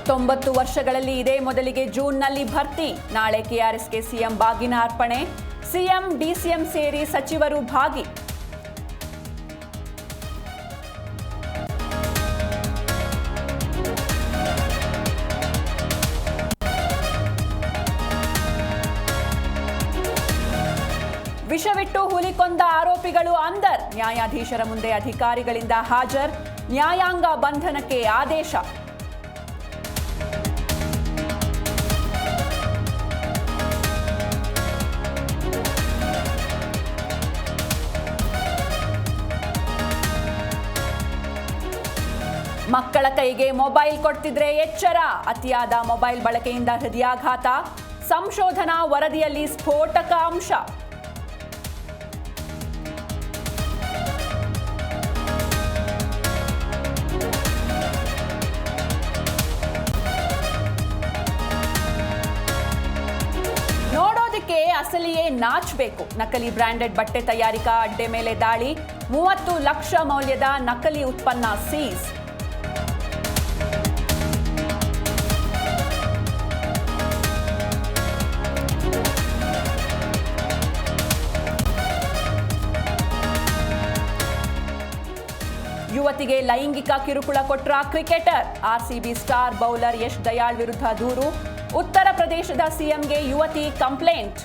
90 ವರ್ಷಗಳಲ್ಲಿ ಇದೇ ಮೊದಲಿಗೆ ಜೂನ್ನಲ್ಲಿ ಭರ್ತಿ. ನಾಳೆ ಕೆಆರ್ಎಸ್ಗೆ ಸಿಎಂ ಬಾಗಿನ ಅರ್ಪಣೆ. ಸಿಎಂ ಡಿಸಿಎಂ ಸೇರಿ ಸಚಿವರು ಭಾಗಿ. ವಿಷವಿಟ್ಟು ಹುಲಿ ಕೊಂದ ಆರೋಪಿಗಳು ಅಂದರ್. ನ್ಯಾಯಾಧೀಶರ ಮುಂದೆ ಅಧಿಕಾರಿಗಳಿಂದ ಹಾಜರ್. ನ್ಯಾಯಾಂಗ ಬಂಧನಕ್ಕೆ ಆದೇಶ. ಮಕ್ಕಳ ಕೈಗೆ ಮೊಬೈಲ್ ಕೊಡ್ತಿದ್ರೆ ಎಚ್ಚರ. ಅತಿಯಾದ ಮೊಬೈಲ್ ಬಳಕೆಯಿಂದ ಹೃದಯಾಘಾತ. ಸಂಶೋಧನಾ ವರದಿಯಲ್ಲಿ ಸ್ಫೋಟಕ ಅಂಶ. ನೋಡೋದಕ್ಕೆ ಅಸಲಿಯೇ ನಾಚಬೇಕು. ನಕಲಿ ಬ್ರಾಂಡೆಡ್ ಬಟ್ಟೆ ತಯಾರಿಕಾ ಅಡ್ಡೆ ಮೇಲೆ ದಾಳಿ. 30 ಲಕ್ಷ ಮೌಲ್ಯದ ನಕಲಿ ಉತ್ಪನ್ನ ಸೀಸ್. ಯುವತಿಗೆ ಲೈಂಗಿಕ ಕಿರುಕುಳ ಕೊಟ್ರ cricketer. RCB star bowler Yash Dayal ವಿರುದ್ಧ ದೂರು. ಉತ್ತರ ಪ್ರದೇಶದ ಸಿಎಂಗೆ ಯುವತಿ ಕಂಪ್ಲೇಂಟ್.